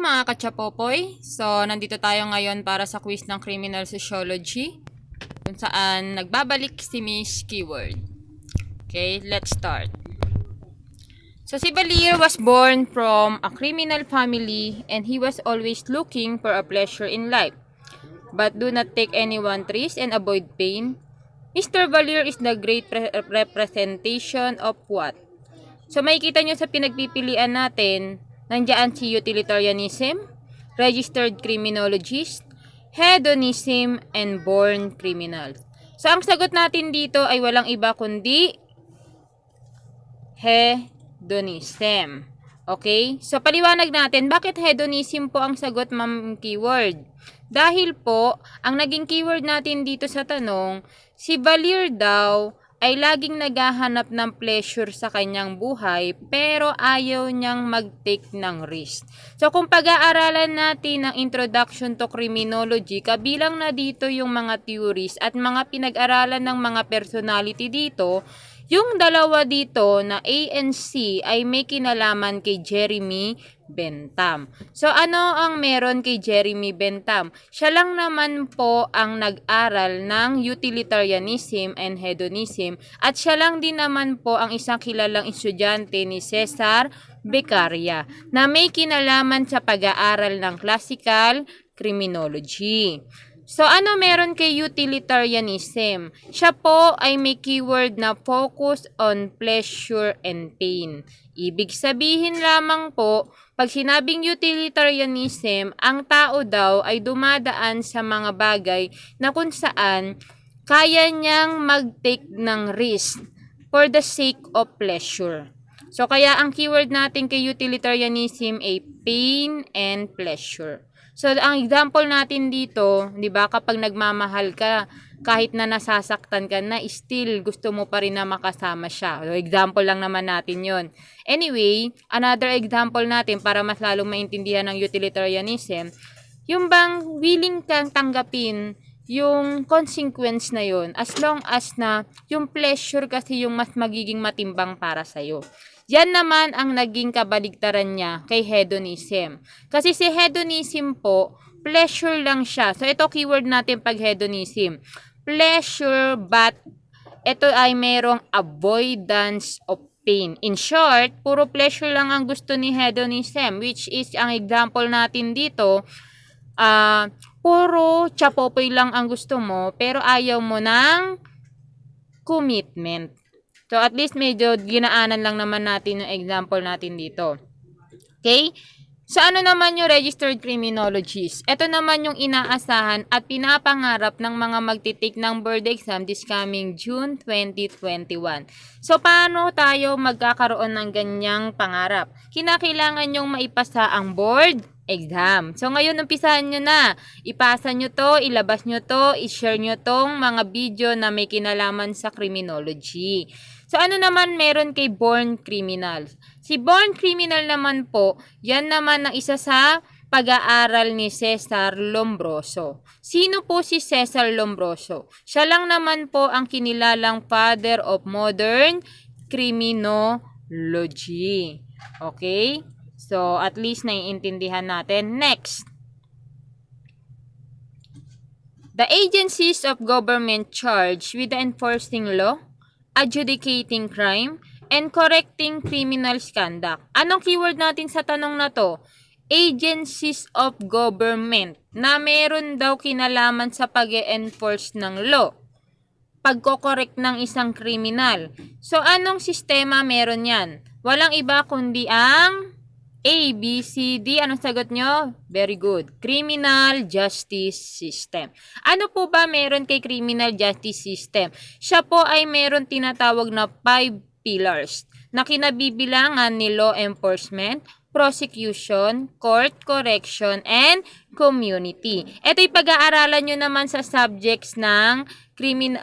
Mga kachapopoy, so nandito tayo ngayon para sa quiz ng Criminal Sociology kung saan nagbabalik si Miss Keyword. Okay, let's start. So si Balir was born from a criminal family and he was always looking for a pleasure in life. But do not take anyone's risk and avoid pain. Mr. Balir is the great representation of what? So makikita nyo sa pinagpipilian natin, nandiyan si utilitarianism, registered criminologist, hedonism, and born criminal. So ang sagot natin dito ay walang iba kundi hedonism. Okay? So paliwanag natin, bakit hedonism po ang sagot, ma'am keyword? Dahil po, ang naging keyword natin dito sa tanong, si Balir daw ay laging naghahanap ng pleasure sa kanyang buhay pero ayaw niyang mag-take ng risk. So kung pag-aaralan natin ang Introduction to Criminology, kabilang na dito yung mga theories at mga pinag-aralan ng mga personality dito, yung dalawa dito na A and C ay may kinalaman kay Jeremy Bentham. So ano ang meron kay Jeremy Bentham? Siya lang naman po ang nag-aral ng utilitarianism and hedonism at siya lang din naman po ang isang kilalang estudyante ni Cesar Beccaria na may kinalaman sa pag-aaral ng classical criminology. So, ano meron kay utilitarianism? Siya po ay may keyword na focus on pleasure and pain. Ibig sabihin lamang po, pag sinabing utilitarianism, ang tao daw ay dumadaan sa mga bagay na kung saan kaya niyang mag-take ng risk for the sake of pleasure. So, kaya ang keyword natin kay utilitarianism ay pain and pleasure. So, ang example natin dito, 'di ba, kapag nagmamahal ka, kahit na nasasaktan ka na, still gusto mo pa rin na makasama siya. So, example lang naman natin 'yon. Anyway, another example natin para mas lalong maintindihan ng utilitarianism, yung bang willing kang tanggapin yung consequence na 'yon as long as na yung pleasure kasi yung mas magiging matimbang para sa'yo. Yan naman ang naging kabaligtaran niya kay hedonism. Kasi si hedonism po, pleasure lang siya. So, ito keyword natin pag hedonism. Pleasure, but ito ay merong avoidance of pain. In short, puro pleasure lang ang gusto ni hedonism, which is, ang example natin dito, puro chapopoy lang ang gusto mo, pero ayaw mo ng commitment. So, at least medyo ginaanan lang naman natin yung example natin dito. Okay? So, ano naman yung registered criminologist? Ito naman yung inaasahan at pinapangarap ng mga magtitake ng board exam this coming June 2021. So, paano tayo magkakaroon ng ganyang pangarap? Kinakailangan nyong maipasa ang board exam. So, ngayon, umpisahan nyo na. Ipasa nyo to, ilabas nyo to, i-share nyo tong mga video na may kinalaman sa criminology. So, ano naman meron kay born criminal? Si born criminal naman po, yan naman ang isa sa pag-aaral ni Cesar Lombroso. Sino po si Cesar Lombroso? Siya lang naman po ang kinilalang father of modern criminology. Okay? So, at least naiintindihan natin. Next. The agencies of government charged with the enforcing law, adjudicating crime, and correcting criminal conduct. Anong keyword natin sa tanong na to? Agencies of government na meron daw kinalaman sa pag-enforce ng law, pagko-correct ng isang kriminal. So, anong sistema meron yan? Walang iba kundi ang A, B, C, D. Anong sagot nyo? Very good. Criminal Justice System. Ano po ba meron kay Criminal Justice System? Siya po ay meron tinatawag na 5 pillars na kinabibilangan ni law enforcement, prosecution, court, correction, and community. Ito'y pag-aaralan nyo naman sa subjects ng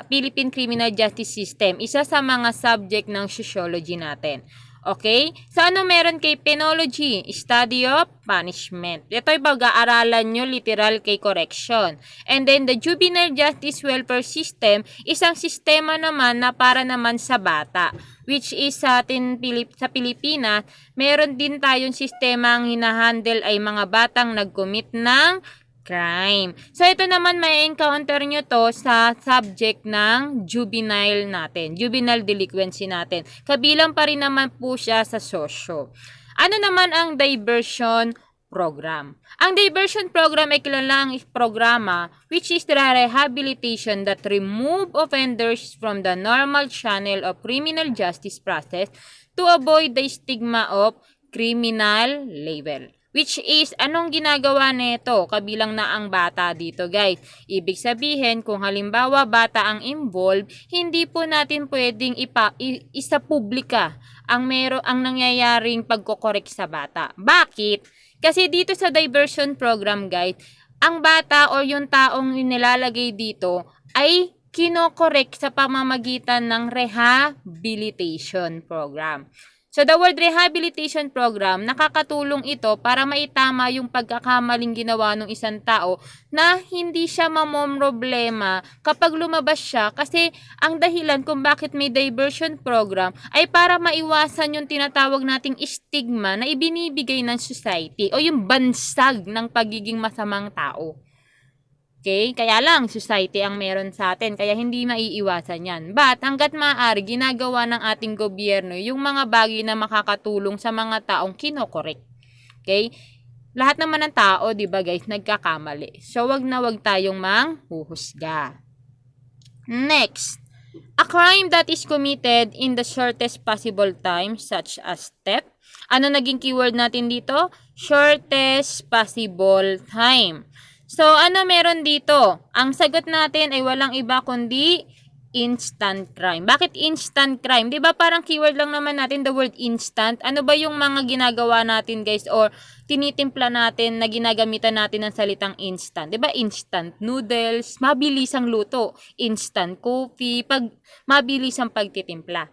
Philippine Criminal Justice System. Isa sa mga subject ng sociology natin. Okay? So, ano meron kay penology? Study of punishment. Ito ay pag-aaralan nyo literal kay correction. And then, the juvenile justice welfare system, isang sistema naman na para naman sa bata. Which is sa atin sa Pilipinas, meron din tayong sistema ang hinahandle ay mga batang nag-commit ng crime. So, ito naman may encounter nyo to sa subject ng juvenile natin. Juvenile delinquency natin. Kabilang pa rin naman po siya sa sosyo. Ano naman ang diversion program? Ang diversion program ay kilalang programa which is the rehabilitation that remove offenders from the normal channel of criminal justice process to avoid the stigma of criminal label. Which is, anong ginagawa nito? Kabilang na ang bata dito, guys. Ibig sabihin, kung halimbawa bata ang involved, hindi po natin pwedeng isa-publika ang nangyayaring pagkokorek sa bata. Bakit? Kasi dito sa diversion program, guys, ang bata o yung taong nilalagay dito ay kinokorek sa pamamagitan ng rehabilitation program. So, the word rehabilitation program, nakakatulong ito para maitama yung pagkakamaling ginawa ng isang tao na hindi siya mamomroblema kapag lumabas siya kasi ang dahilan kung bakit may diversion program ay para maiwasan yung tinatawag nating stigma na ibinibigay ng society o yung bansag ng pagiging masamang tao. Okay? Kaya lang, society ang meron sa atin. Kaya hindi maiiwasan yan. But, hanggat maaari, ginagawa ng ating gobyerno yung mga bagay na makakatulong sa mga taong kinokorek. Okay? Lahat naman ng tao, di ba guys, nagkakamali. So, wag na wag tayong manghuhusga. Next. A crime that is committed in the shortest possible time, such as theft. Ano naging keyword natin dito? Shortest possible time. So, ano meron dito? Ang sagot natin ay walang iba kundi instant crime. Bakit instant crime? 'Di ba parang keyword lang naman natin the word instant? Ano ba yung mga ginagawa natin, guys, or tinitimpla natin na ginagamitan natin ng salitang instant? 'Di ba instant noodles, mabilis ang luto, instant coffee, mabilis ang pagtitimpla.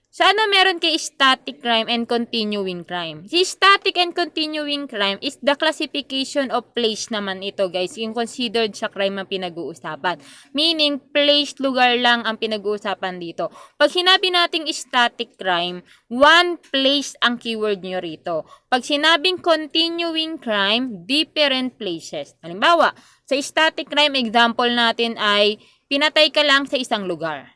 So, ano meron kay static crime and continuing crime? Si static and continuing crime is the classification of place naman ito, guys. Yung considered sa crime ang pinag-uusapan. Meaning, place, lugar lang ang pinag-uusapan dito. Pag sinabi nating static crime, one place ang keyword nyo rito. Pag sinabing continuing crime, different places. Halimbawa, sa static crime, example natin ay pinatay ka lang sa isang lugar.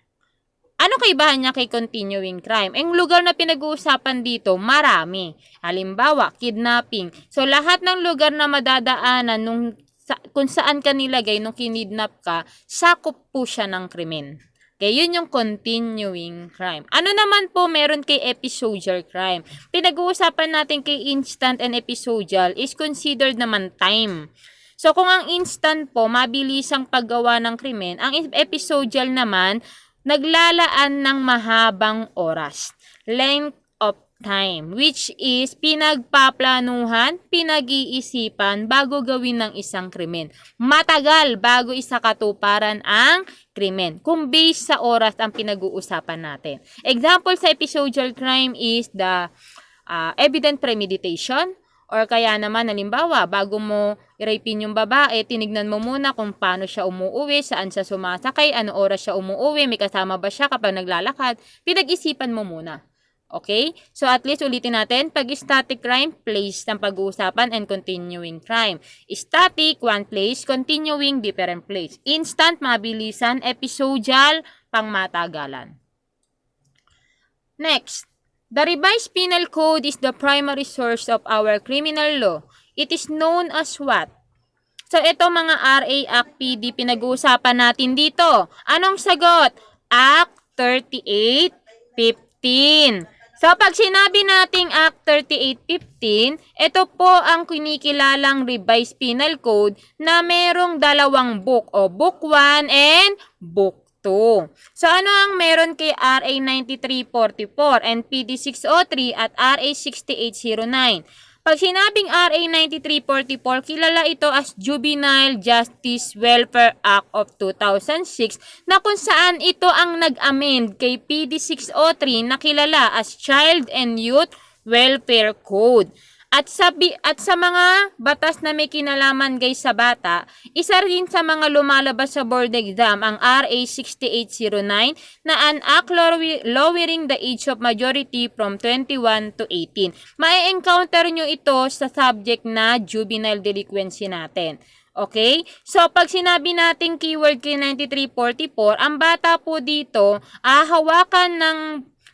Ano kaibahan niya kay continuing crime? Ang lugar na pinag-uusapan dito, marami. Halimbawa, kidnapping. So, lahat ng lugar na madadaanan kung saan ka nilagay nung kinidnap ka, sakop po siya ng krimen. Okay, yun yung continuing crime. Ano naman po meron kay episodial crime? Pinag-uusapan natin kay instant and episodial is considered naman time. So, kung ang instant po, mabilis ang paggawa ng krimen, ang episodial naman, naglalaan ng mahabang oras, length of time, which is pinagpaplanuhan, pinag-iisipan bago gawin ng isang krimen. Matagal bago isakatuparan ang krimen, kung based sa oras ang pinag-uusapan natin. Example sa episodial crime is the evident premeditation, or kaya naman, halimbawa, bago mo i-rapein yung babae, tinignan mo muna kung paano siya umuuwi, saan siya sumasakay, ano oras siya umuuwi, may kasama ba siya kapag naglalakad. Pinag-isipan mo muna. Okay? So, at least ulitin natin, pag static crime, place ng pag-uusapan, and continuing crime. Static, one place, continuing, different place. Instant, mabilisan, episodial, pangmatagalan. Next. The revised penal code is the primary source of our criminal law. It is known as what? So, ito mga RA, Act, PD, pinag-uusapan natin dito. Anong sagot? Act 3815. So, pag sinabi nating Act 3815, ito po ang kinikilalang revised penal code na merong dalawang book, o Book 1 and Book 2. So, ano ang meron kay RA 9344 and PD 603 at RA 6809? Pag sinabing RA 9344, kilala ito as Juvenile Justice Welfare Act of 2006 na kung saan ito ang nag-amend kay PD 603 na kilala as Child and Youth Welfare Code. At sa mga batas na may kinalaman guys sa bata, isa rin sa mga lumalabas sa board exam ang RA 6809 na an act lowering the age of majority from 21 to 18. Mai-encounter nyo ito sa subject na juvenile delinquency natin. Okay? So, pag sinabi nating keyword kay 9344, ang bata po dito, hawakan ng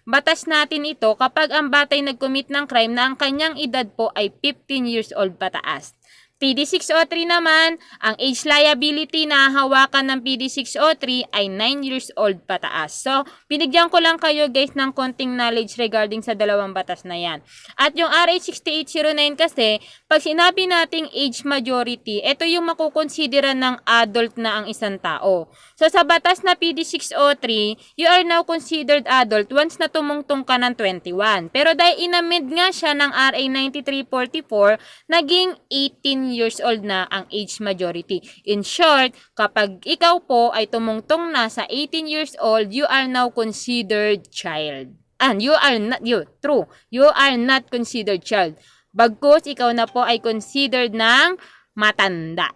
batas natin ito kapag ang batay nag-commit ng crime na ang kanyang edad po ay 15 years old pataas. PD 603 naman, ang age liability na hawakan ng PD 603 ay 9 years old pataas. So, binigyan ko lang kayo guys ng konting knowledge regarding sa dalawang batas na yan. At yung RA 6809 kasi, pag sinabi nating age majority, ito yung makukonsidera ng adult na ang isang tao. So, sa batas na PD 603, you are now considered adult once na tumungtong ka ng 21. Pero dahil inamend nga siya ng RA 9344, naging 18 years old na ang age majority. In short, kapag ikaw po ay tumungtong na sa 18 years old, you are now considered child. And you are not considered child. Bagkus ikaw na po ay considered ng matanda.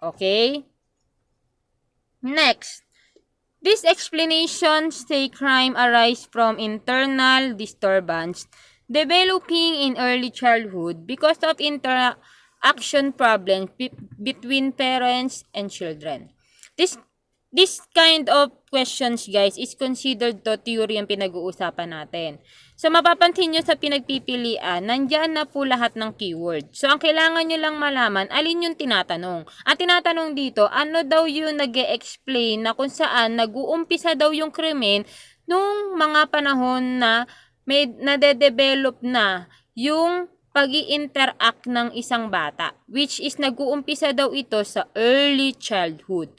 Okay? Next. These explanations say crime arise from internal disturbance developing in early childhood because of interaction problems between parents and children. This kind of questions, guys, is considered to theory ang pinag-uusapan natin. So, mapapansin nyo sa pinagpipilian, nandyan na po lahat ng keyword. So, ang kailangan nyo lang malaman, alin yung tinatanong. Ang tinatanong dito, ano daw yung nag-e-explain na kung saan nag-uumpisa daw yung krimen nung mga panahon na may nade-develop na yung pag-i-interact ng isang bata, which is nag-uumpisa daw ito sa early childhood.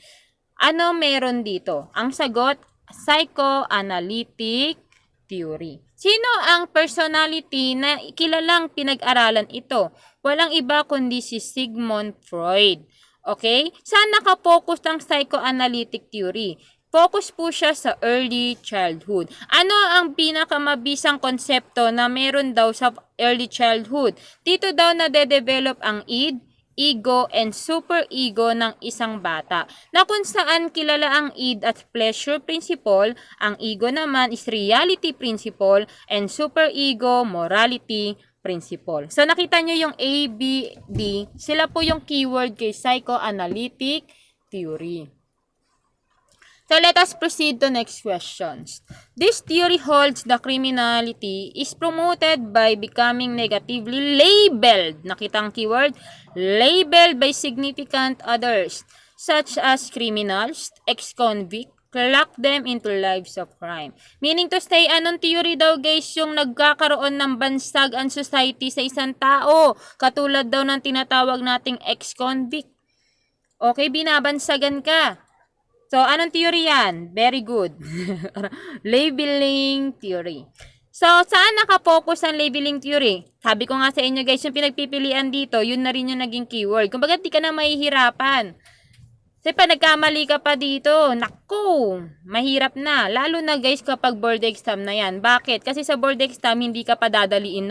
Ano meron dito? Ang sagot, psychoanalytic theory. Sino ang personality na kilalang pinag-aralan ito? Walang iba kundi si Sigmund Freud. Okay? Saan nakapokus ang psychoanalytic theory? Focus po siya sa early childhood. Ano ang pinakamabisang konsepto na meron daw sa early childhood? Dito daw na-develop ang id, ego, and superego ng isang bata, na kung saan kilala ang id as pleasure principle, ang ego naman is reality principle, and superego morality principle. So, nakita nyo yung A, B, D, sila po yung keyword kay psychoanalytic theory. So, let us proceed to next questions. This theory holds the criminality is promoted by becoming negatively labeled. Nakita ang keyword? Labeled by significant others, such as criminals, ex-convict, lock them into lives of crime. Meaning to say, anong theory daw guys yung nagkakaroon ng bansag ang society sa isang tao? Katulad daw ng tinatawag nating ex-convict. Okay, binabansagan ka. So, anong theory yan? Very good. Labeling theory. So, saan nakapokus ang labeling theory? Sabi ko nga sa inyo guys, yung pinagpipilian dito, yun na rin yung naging keyword. Kung bagat di ka na mahihirapan. Kasi pa nagkamali ka pa dito, naku, mahirap na. Lalo na guys kapag board exam na yan. Bakit? Kasi sa board exam, hindi ka pa dadaliin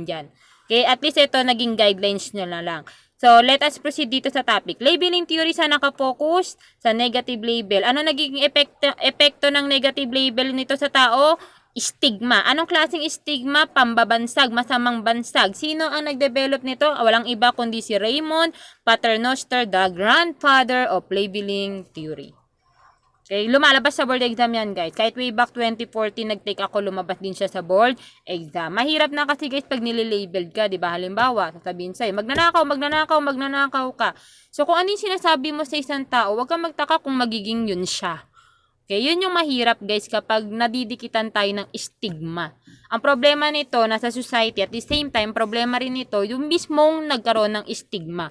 dyan. Okay, at least ito naging guidelines nyo na lang. So, let us proceed dito sa topic. Labeling theory sa nakapokus sa negative label. Ano naging epekto ng negative label nito sa tao? Stigma. Anong klaseng stigma? Pambabansag, masamang bansag. Sino ang nag-develop nito? Walang iba kundi si Raymond Paternoster, the grandfather of labeling theory. Okay, lumalabas sa board exam yan guys. Kahit way back 2014 nag-take ako, lumabas din siya sa board exam. Mahirap na kasi guys pag nililabeled ka, 'di ba? Halimbawa, sasabihin sa'yo, magnanakaw ka. So kung ano yung sinasabi mo sa isang tao, huwag kang magtaka kung magiging yun siya. Okay, yun yung mahirap guys kapag nadidikitan tayo ng stigma. Ang problema nito nasa society, at the same time problema rin nito yung mismong nagkaroon ng stigma.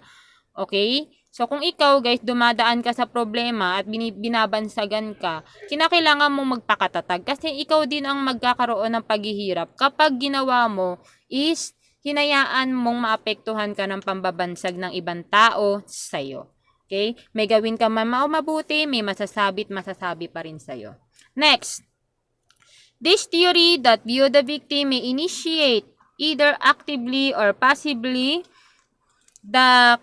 Okay? So, kung ikaw, guys, dumadaan ka sa problema at binabansagan ka, kinakailangan mong magpakatatag kasi ikaw din ang magkakaroon ng paghihirap kapag ginawa mo is hinayaan mong maapektuhan ka ng pambabansag ng ibang tao sa'yo. Okay? May gawin ka man mabuti, may masasabi pa rin sa'yo. Next, this theory that view the victim may initiate either actively or passively the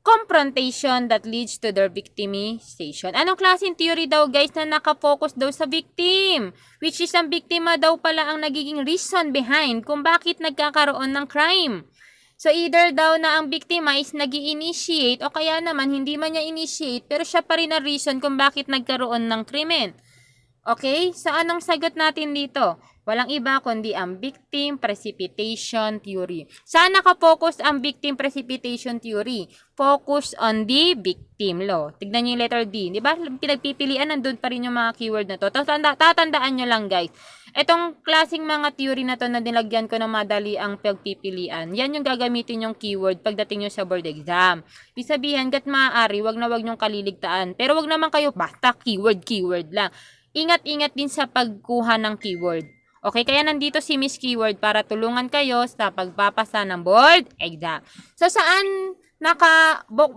confrontation that leads to their victimization. Anong klaseng theory daw guys na nakafocus daw sa victim? Which is ang biktima daw pala ang nagiging reason behind kung bakit nagkakaroon ng crime. So either daw na ang biktima is nag-i-initiate o kaya naman hindi man niya initiate pero siya pa rin ang reason kung bakit nagkaroon ng krimen. Okay? So anong sagot natin dito? Walang iba kundi ang victim precipitation theory. Saan nakapokus ang victim precipitation theory? Focus on the victim law. Tignan niyo yung letter D. Di ba? Pinagpipilian, nandun pa rin yung mga keyword na to. Tatandaan nyo lang guys. Itong klaseng mga theory na to na nilagyan ko ng madali ang pagpipilian, yan yung gagamitin yung keyword pagdating nyo sa board exam. Ibig sabihin, gat maaari, wag nyong kaliligtaan. Pero wag naman kayo basta keyword lang. Ingat-ingat din sa pagkuha ng keyword. Okay, kaya nandito si Miss Keyword para tulungan kayo sa pagpapasa ng board exam. So, saan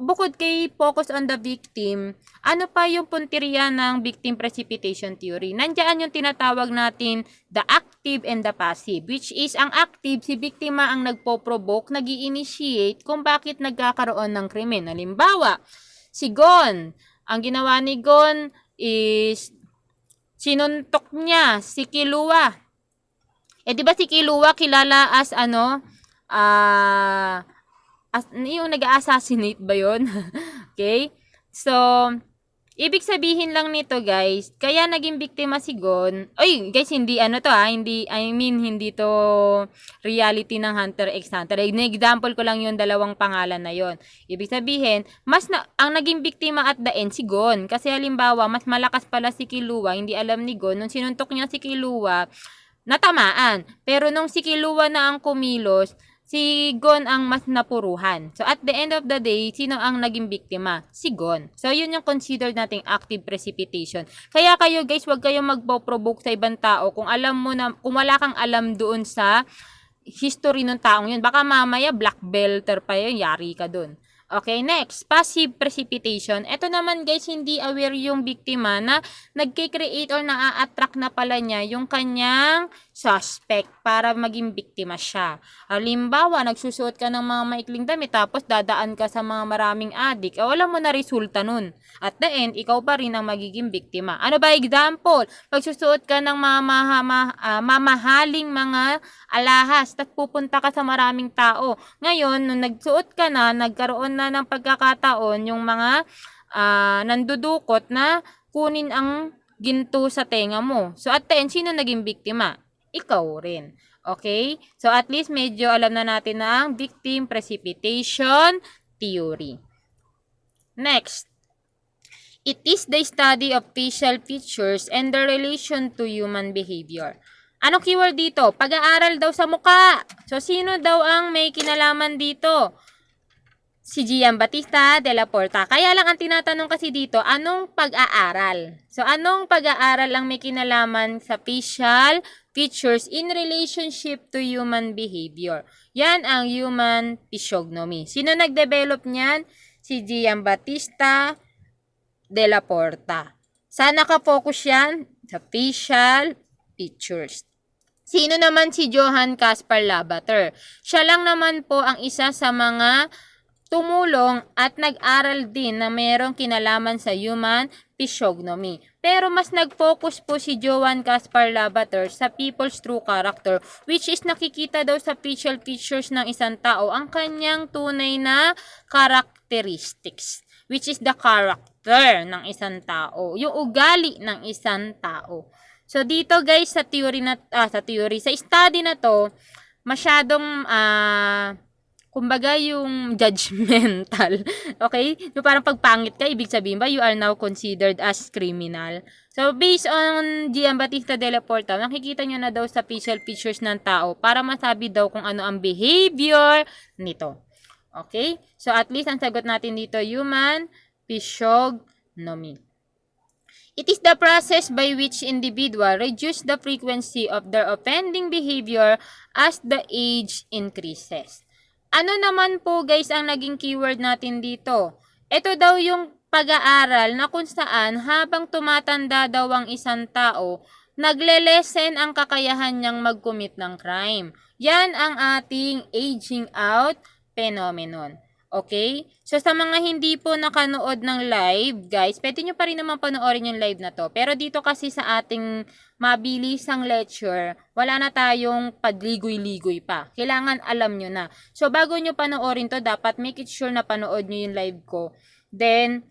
bukod kay focus on the victim, ano pa yung punteriya ng victim precipitation theory? Nandiyan yung tinatawag natin the active and the passive, which is ang active, si biktima ang nagpo-provoke, nag-i-initiate kung bakit nagkakaroon ng krimen. Halimbawa, si Gon, ang ginawa ni Gon is sinuntok niya si Kilua. Di ba si Kilua kilala as yung nag-assassinate ba yun? Okay? So, ibig sabihin lang nito guys, kaya naging biktima si Gon. Oy, guys, hindi hindi to reality ng Hunter x Hunter. Example ko lang yung dalawang pangalan na yon. Ibig sabihin, ang naging biktima at the end si Gon. Kasi halimbawa, mas malakas pala si Kilua, hindi alam ni Gon. Nung sinuntok niya si Kilua, natamaan. Pero nung si Kilua na ang kumilos, si Gon ang mas napuruhan. So, at the end of the day, sino ang naging biktima? Si Gon. So, yun yung considered nating active precipitation. Kaya kayo guys, wag kayong magpo-provoke sa ibang tao kung kung wala kang alam doon sa history ng taong yun. Baka mamaya black belter pa yun, yari ka doon. Okay, next, passive precipitation. Ito naman guys, hindi aware yung biktima na nagkikreate or na-attract na pala niya yung kanyang suspect para maging biktima siya. Halimbawa, nagsusuot ka ng mga maikling damit tapos dadaan ka sa mga maraming adik. Wala mo na resulta nun. At the end, ikaw pa rin ang magiging biktima. Ano ba example? Pagsusuot ka ng mga mamahaling mga alahas at pupunta ka sa maraming tao. Ngayon, nung nagsuot ka na, nagkaroon na ng pagkakataon yung mga nandudukot na kunin ang ginto sa tenga mo. So, at the end, sino naging biktima? Ikaw rin. Okay? So, at least medyo alam na natin na ang victim precipitation theory. Next. It is the study of facial features and their relation to human behavior. Anong keyword dito? Pag-aaral daw sa muka. So, sino daw ang may kinalaman dito? Si Giambattista Della Porta. Kaya lang ang tinatanong kasi dito, anong pag-aaral? So, anong pag-aaral ang may kinalaman sa facial features in relationship to human behavior? Yan ang human physiognomy. Sino nag-develop niyan? Si Giambattista Della Porta. Saan nakafocus yan? Sa facial features. Sino naman si Johann Caspar Lavater? Siya lang naman po ang isa sa mga tumulong at nag-aral din na mayroong kinalaman sa human physiognomy. Pero mas nag-focus po si Johann Caspar Lavater sa people's true character, which is nakikita daw sa facial features ng isang tao ang kanyang tunay na characteristics, which is the character ng isang tao, yung ugali ng isang tao. So dito guys sa sa study na to, masyadong kumbaga yung judgmental. Okay? Yung parang pagpangit ka, ibig sabihin ba you are now considered as criminal. So based on Giambattista Della Porta, nakikita nyo na daw sa facial features ng tao para masabi daw kung ano ang behavior nito. Okay? So at least ang sagot natin dito, human physiognomy. It is the process by which individual reduce the frequency of their offending behavior as the age increases. Ano naman po guys ang naging keyword natin dito? Ito daw yung pag-aaral na kung saan habang tumatanda daw ang isang tao, nagle-lessen ang kakayahan niyang mag-commit ng crime. Yan ang ating aging out phenomenon. Okay? So, sa mga hindi po nakanood ng live, guys, pwede nyo pa rin naman panoorin yung live na to. Pero dito kasi sa ating mabilisang lecture, wala na tayong pagligoy-ligoy pa. Kailangan alam nyo na. So, bago nyo panoorin to, dapat make it sure na panood nyo yung live ko. Then,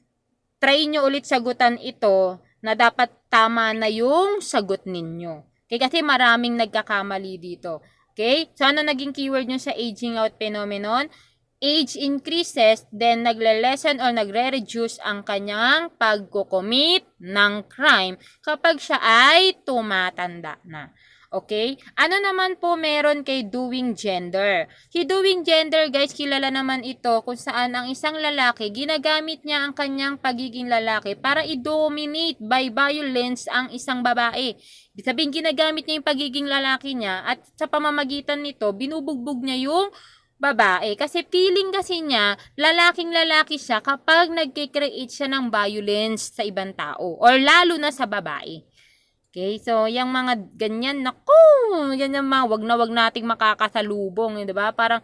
try nyo ulit sagutan ito na dapat tama na yung sagot ninyo. Okay? Kasi maraming nagkakamali dito. Okay? So, ano naging keyword nyo sa aging out phenomenon? Age increases, then nagle-lessen or nagre-reduce ang kanyang pagko-commit ng crime kapag siya ay tumatanda na. Okay? Ano naman po meron kay doing gender? Si doing gender, guys, kilala naman ito kung saan ang isang lalaki, ginagamit niya ang kanyang pagiging lalaki para i-dominate by violence ang isang babae. Ibig sabihin, ginagamit niya yung pagiging lalaki niya at sa pamamagitan nito, binubugbog niya yung babae. Kasi feeling kasi niya, lalaking lalaki siya kapag nagkikreate siya ng violence sa ibang tao. Or lalo na sa babae. Okay, so yung mga ganyan, naku, yan yung mga wag nating makakasalubong, di ba? Parang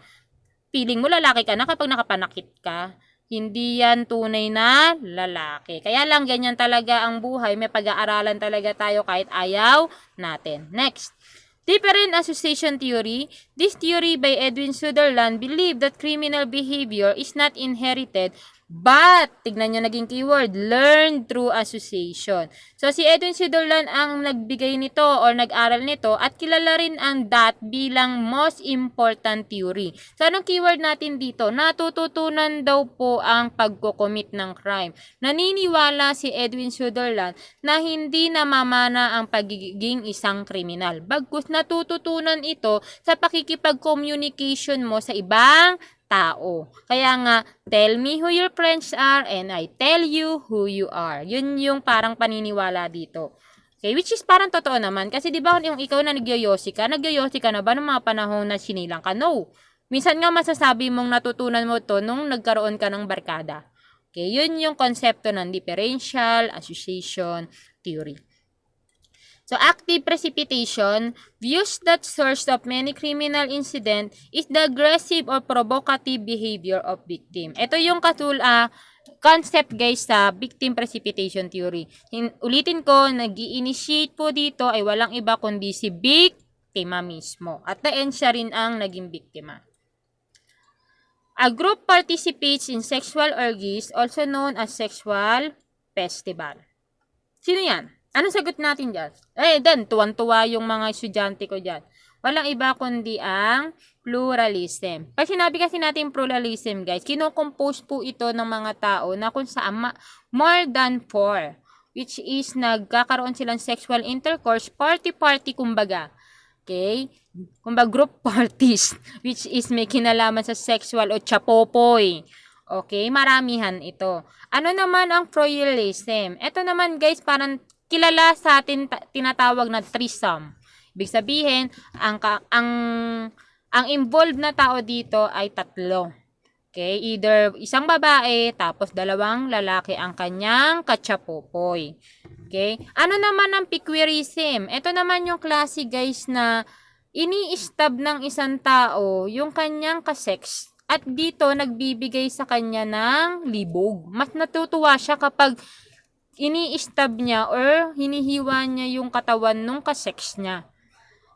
feeling mo lalaki ka na kapag nakapanakit ka. Hindi yan tunay na lalaki. Kaya lang ganyan talaga ang buhay. May pag-aaralan talaga tayo kahit ayaw natin. Next. Different association theory. This theory by Edwin Sutherland believed that criminal behavior is not inherited but, tignan nyo naging keyword, learned through association. So, si Edwin Sutherland ang nagbigay nito or nag-aral nito at kilala rin ang that bilang most important theory. So, anong keyword natin dito? Natututunan daw po ang pagko-commit ng crime. Naniniwala si Edwin Sutherland na hindi namamana ang pagiging isang kriminal. Bagkus natututunan ito sa pakikipag-communication mo sa ibang tao. Kaya nga, tell me who your friends are and I tell you who you are. Yun yung parang paniniwala dito. Okay, which is parang totoo naman. Kasi di ba yung ikaw na nagyoyosi ka na ba ng mga panahon na sinilang ka? No. Minsan nga masasabi mong natutunan mo to nung nagkaroon ka ng barkada. Okay, yun yung konsepto ng differential association theory. So, active precipitation views that source of many criminal incident is the aggressive or provocative behavior of victim. Ito yung concept guys sa victim precipitation theory. Ulitin ko, nag-i-initiate po dito ay walang iba kundi si biktima mismo. At the end siya rin ang naging biktima. A group participates in sexual orgies, also known as sexual festival. Sino yan? Ano sagot natin dyan? Tuwan-tuwa yung mga estudyante ko dyan. Walang iba kundi ang pluralism. Pag sinabi kasi natin pluralism, guys, kinocompose po ito ng mga tao na kung saan more than 4. Which is nagkakaroon silang sexual intercourse, party-party kumbaga. Okay? Kumbaga group parties, which is may kinalaman sa sexual o chapopoy. Okay? Maramihan ito. Ano naman ang pluralism? Ito naman, guys, parang kilala sa atin tinatawag na threesome. Ibig sabihin, ang involved na tao dito ay tatlo. Okay? Either isang babae, tapos dalawang lalaki ang kanyang katsapopoy. Okay? Ano naman ang piquerism? Ito naman yung klase, guys, na ini-stab ng isang tao yung kanyang kasex. At dito, nagbibigay sa kanya ng libog. Mas natutuwa siya kapag ini-stab niya or hinihiwa niya yung katawan nung kasex niya.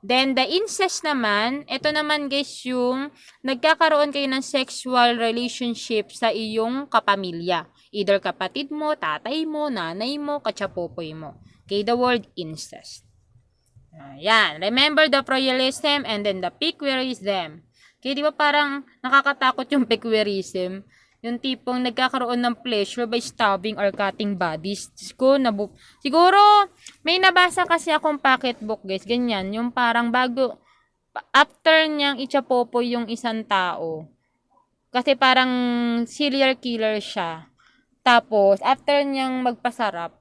Then, the incest naman, ito naman guys yung nagkakaroon kayo ng sexual relationship sa iyong kapamilya. Either kapatid mo, tatay mo, nanay mo, katsapopoy mo. Okay, the word incest. Ayan. Remember the pluralism and then the piquerism. Okay, di ba parang nakakatakot yung piquerism? Yung tipong nagkakaroon ng pleasure by stabbing or cutting bodies. Siguro, may nabasa kasi akong pocketbook, guys. Ganyan. Yung parang after niyang itsapopo yung isang tao. Kasi parang serial killer siya. Tapos, after niyang magpasarap,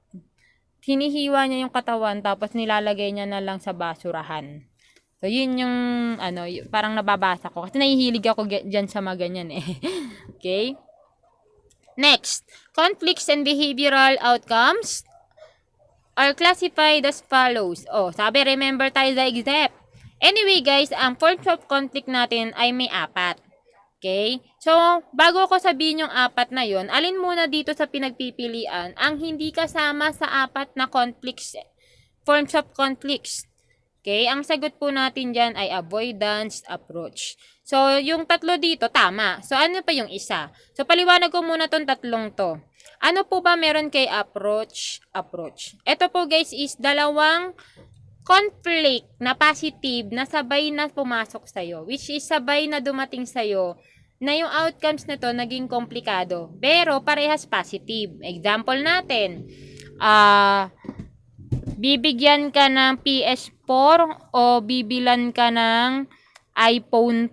hinihiwa niya yung katawan tapos nilalagay niya na lang sa basurahan. So, yun yung, parang nababasa ko. Kasi nahihilig ako dyan sa mga ganyan eh. Okay? Next, conflicts and behavioral outcomes are classified as follows. Sabi, remember tayo sa exam. Anyway, guys, ang forms of conflict natin ay may 4. Okay? So, bago ko sabihin yung 4 na yon, alin muna dito sa pinagpipilian ang hindi kasama sa 4 na conflicts, forms of conflicts. Okay? Ang sagot po natin dyan ay avoidance approach. So, yung 3 dito, tama. So, ano pa yung isa? So, paliwanag ko muna tong 3 to. Ano po ba meron kay approach? Ito po guys is 2 conflict na positive na sabay na pumasok sa'yo. Which is sabay na dumating sa'yo na yung outcomes na to naging komplikado. Pero parehas positive. Example natin, bibigyan ka ng PS4 o bibilan ka ng iPhone,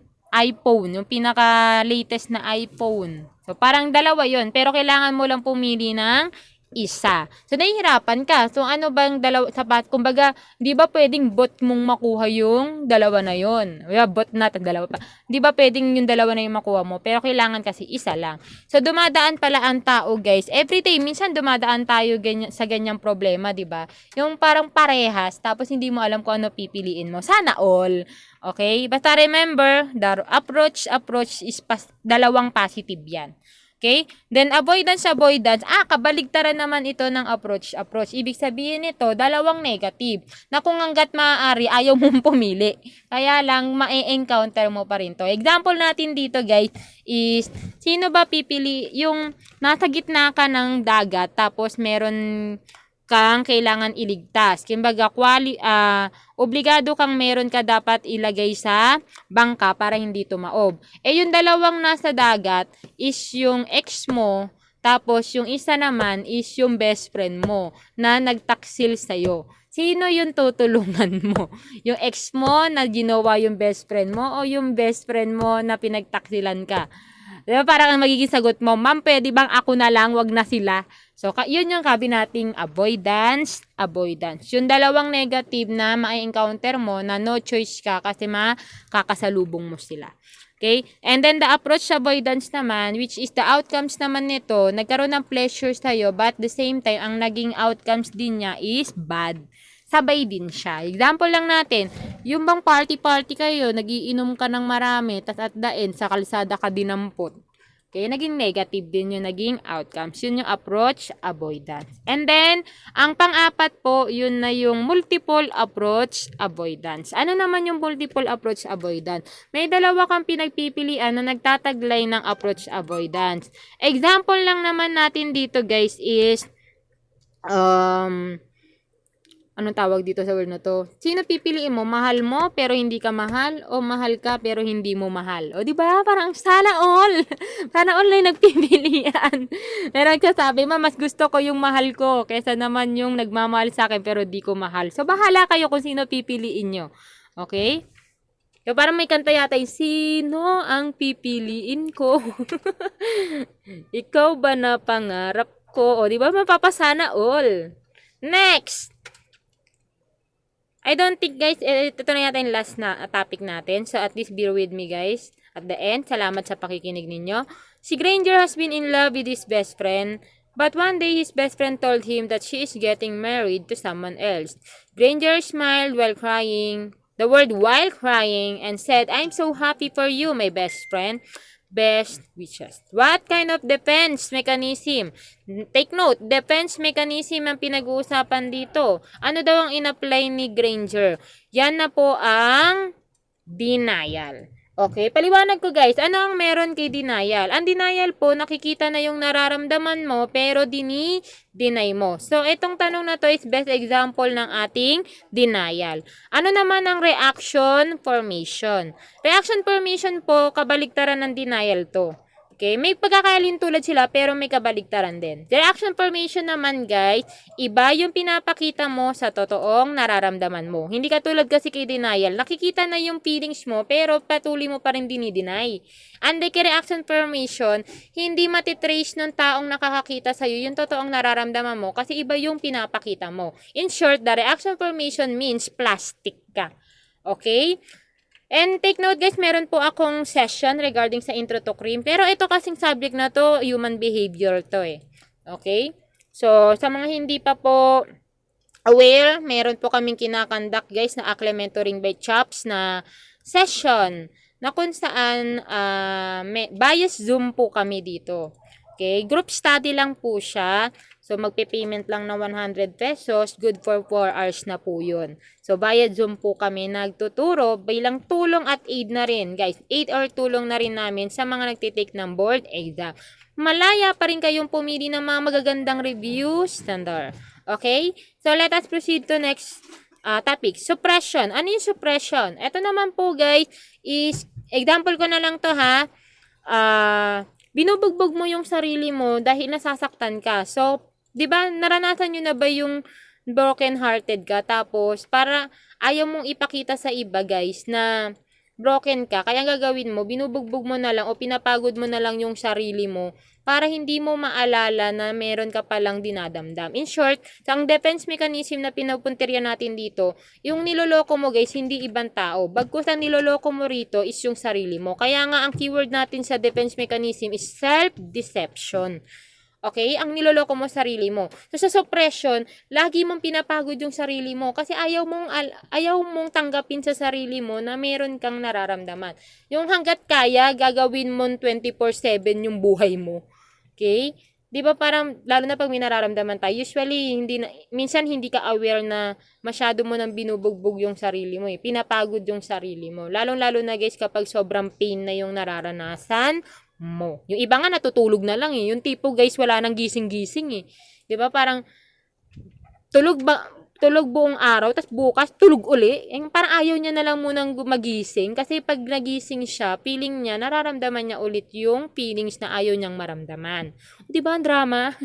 yung pinaka-latest na iPhone. So, parang 2 yon, pero kailangan mo lang pumili ng isa. So, nahihirapan ka. So, ano bang sapat? Kumbaga, di ba pwedeng bot mong makuha yung 2 na yon? Bot natin, 2 pa. Di ba pwedeng yung 2 na yung makuha mo? Pero kailangan kasi isa lang. So, dumadaan pala ang tao, guys. Everyday, minsan dumadaan tayo sa ganyang problema, di ba? Yung parang parehas, tapos hindi mo alam kung ano pipiliin mo. Sana all. Okay? Basta remember, the approach is 2 positive yan. Okay? Then, avoidance. Kabaligtaran naman ito ng approach. Ibig sabihin nito, 2 negative. Na kung hanggat maaari, ayaw mong pumili. Kaya lang, ma-encounter mo pa rin to. Example natin dito, guys, is, sino ba pipili? Yung nasa gitna ka ng dagat, tapos meron kang kailangan iligtas. Kumbaga, obligado kang meron ka dapat ilagay sa bangka para hindi tumaob. Yung 2 nasa dagat is yung ex mo, tapos yung isa naman is yung best friend mo na nagtaksil sa'yo. Sino yung tutulungan mo? Yung ex mo na ginawa yung best friend mo o yung best friend mo na pinagtaksilan ka? Diba parang ang magiging sagot mo, ma'am, pwede bang ako na lang, wag na sila? So, yun yung kabi nating avoidance. Yung 2 negative na ma-encounter mo na no choice ka kasi makakasalubong mo sila. Okay? And then the approach avoidance naman, which is the outcomes naman nito, nagkaroon ng pleasure sa'yo, but the same time, ang naging outcomes din niya is bad. Sabay din siya. Example lang natin, yung bang party kayo, nagiinom ka ng marami, tas at the end, sa kalsada ka dinampot. Okay, naging negative din yung naging outcomes. Yun yung approach avoidance. And then, ang pang-4 po, yun na yung multiple approach avoidance. Ano naman yung multiple approach avoidance? May 2 kang pinagpipilian na nagtataglay ng approach avoidance. Example lang naman natin dito, guys, is anong tawag dito sa word na to? Sino pipiliin mo? Mahal mo pero hindi ka mahal o mahal ka pero hindi mo mahal? O di ba? Parang sana all. Sana all na nagpipilian. Pero nagsasabi, mas gusto ko yung mahal ko kaysa naman yung nagmamahal sa akin pero di ko mahal. So bahala kayo kung sino pipiliin nyo. Okay? So parang may kanta yata yung, sino ang pipiliin ko? Ikaw ba na pangarap ko? O di ba? Mapapasana all. Next! I don't think, guys, ito na yata yung last na topic natin. So, at least bear with me, guys. At the end, salamat sa pakikinig ninyo. Si Granger has been in love with his best friend. But one day, his best friend told him that she is getting married to someone else. Granger smiled while crying, and said, I'm so happy for you, my best friend. Best wishes. What kind of defense mechanism? Take note, defense mechanism ang pinag-uusapan dito. Ano daw ang in-apply ni Granger? Yan na po ang denial. Okay, paliwanag ko, guys. Ano ang meron kay denial? Ang denial po, nakikita na yung nararamdaman mo pero deny mo. So, itong tanong na to is best example ng ating denial. Ano naman ang reaction formation? Reaction formation po, kabaligtaran ng denial to. Okay, may pagkakalintulad sila pero may kabaligtaran din. The reaction formation naman guys, iba yung pinapakita mo sa totoong nararamdaman mo. Hindi katulad kasi kay denial, nakikita na yung feelings mo pero patuloy mo pa rin dinideny. Unlike kay reaction formation, hindi matitrace ng taong nakakakita sa'yo yung totoong nararamdaman mo kasi iba yung pinapakita mo. In short, the reaction formation means plastic ka. Okay? And take note guys, meron po akong session regarding sa intro to cream. Pero ito kasing subject na to, human behavior to eh. Okay? So, sa mga hindi pa po aware, meron po kaming kinakandak guys na Akle Mentoring by Chops na session na kung saan bias Zoom po kami dito. Okay? Group study lang po siya. So, magpe-payment lang ng 100 pesos. Good for 4 hours na po yun. So, bayad Zoom po kami nagtuturo bilang tulong at aid na rin. Guys, aid or tulong na rin namin sa mga nagtitake ng board exam. Malaya pa rin kayong pumili ng mga magagandang reviews. Standard. Okay? So, let us proceed to next topic. Suppression. Ano yung suppression? Ito naman po guys is, example ko na lang to ha. Binubugbog mo yung sarili mo dahil nasasaktan ka. So, 'di ba, naranasan nyo na ba yung broken hearted ka tapos para ayaw mong ipakita sa iba guys na broken ka, kaya gagawin mo, binubugbog mo na lang o pinapagod mo na lang yung sarili mo para hindi mo maalala na meron ka palang dinadamdam. In short, ang defense mechanism na pinupuntirya natin dito, yung niloloko mo guys, hindi ibang tao. Bagkus ang niloloko mo rito is yung sarili mo. Kaya nga ang keyword natin sa defense mechanism is self-deception. Okay? Ang niloloko mo sarili mo. So, sa suppression, lagi mong pinapagod yung sarili mo kasi ayaw mong tanggapin sa sarili mo na meron kang nararamdaman. Yung hanggat kaya, gagawin mo 24/7 yung buhay mo. Okay? 'Di ba parang, lalo na pag may nararamdaman tayo, usually, minsan hindi ka aware na masyado mo nang binubugbog yung sarili mo. Pinapagod yung sarili mo. Lalong-lalo na guys kapag sobrang pain na yung nararanasan mo. Yung iba nga natutulog na lang eh. Yung tipo guys wala nang gising-gising eh. 'Di ba parang tulog buong araw tapos bukas tulog uli. Parang ayaw niya na lang munang magising kasi pag nagising siya, feeling niya nararamdaman niya ulit yung feelings na ayaw niyang maramdaman. 'Di ba ang drama?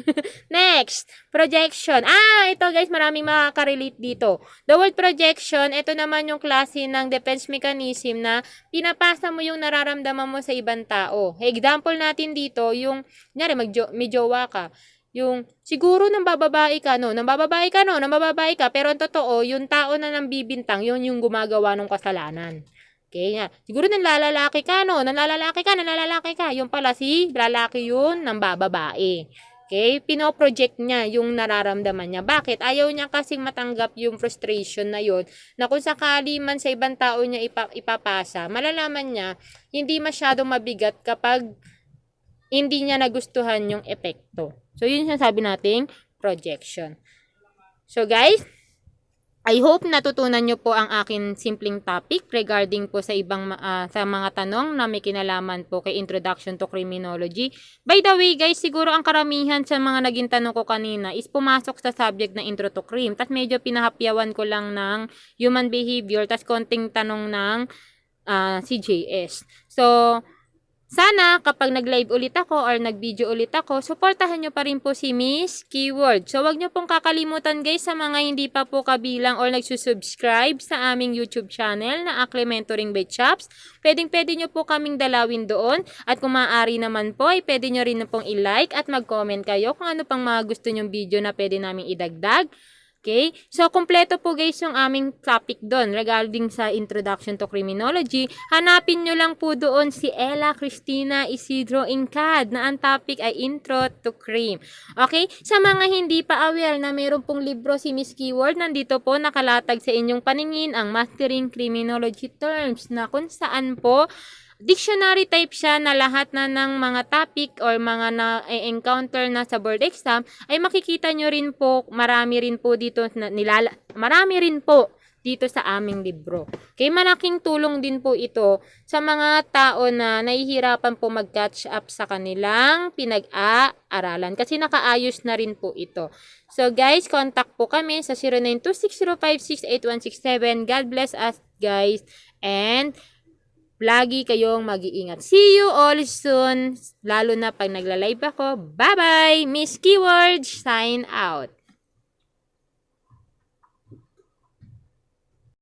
Next, projection. Ito guys, maraming makaka-relate dito. The word projection, ito naman yung klase ng defense mechanism na pinapasa mo yung nararamdaman mo sa ibang tao. Example natin dito, yung kunyari may jowa ka. Yung siguro nang bababae ka, pero ang totoo, yung tao na nang bibintang, yun yung gumagawa ng kasalanan. Okay nga. Siguro nanlalalaki ka, nanlalalaki ka. Yung pala si lalaki yun nang bababae. Okay? Pinoproject niya yung nararamdaman niya. Bakit? Ayaw niya kasing matanggap yung frustration na yun, na kung sakali man sa ibang tao niya ipapasa, malalaman niya, hindi masyadong mabigat kapag hindi niya nagustuhan yung epekto. So, yun yung sabi nating projection. So, guys, I hope natutunan nyo po ang akin simpleng topic regarding po sa ibang sa mga tanong na may kinalaman po kay Introduction to Criminology. By the way, guys, siguro ang karamihan sa mga naging tanong ko kanina is pumasok sa subject na Intro to Crim. Tapos medyo pinahapyawan ko lang ng human behavior, tapos konting tanong ng CJS. So, sana kapag nag-live ulit ako or nag-video ulit ako, suportahan nyo pa rin po si Miss Keyword. So, wag nyo pong kakalimutan guys sa mga hindi pa po kabilang or nagsusubscribe sa aming YouTube channel na Akle Mentoring by Chops. Pwede nyo po kaming dalawin doon. At kung maaari naman po, ay pwede nyo rin na pong i-like at mag-comment kayo kung ano pang mga gusto nyong video na pwede namin idagdag. Okay? So, kumpleto po guys yung aming topic doon regarding sa Introduction to Criminology. Hanapin nyo lang po doon si Ella Cristina Isidro Incad na ang topic ay Intro to Crim. Okay? Sa mga hindi pa aware na mayroon pong libro si Miss Keyword, nandito po nakalatag sa inyong paningin ang Mastering Criminology Terms na kung saan po dictionary type siya na lahat na ng mga topic or mga na-encounter na sa board exam ay makikita nyo rin po, marami rin po dito sa aming libro. Okay, malaking tulong din po ito sa mga tao na nahihirapan po mag-catch up sa kanilang pinag-aaralan kasi nakaayos na rin po ito. So guys, contact po kami sa 0926056867. God bless us guys and lagi kayong mag-iingat. See you all soon, lalo na pag nagla-live ako. Bye-bye! Miss Keywords, sign out!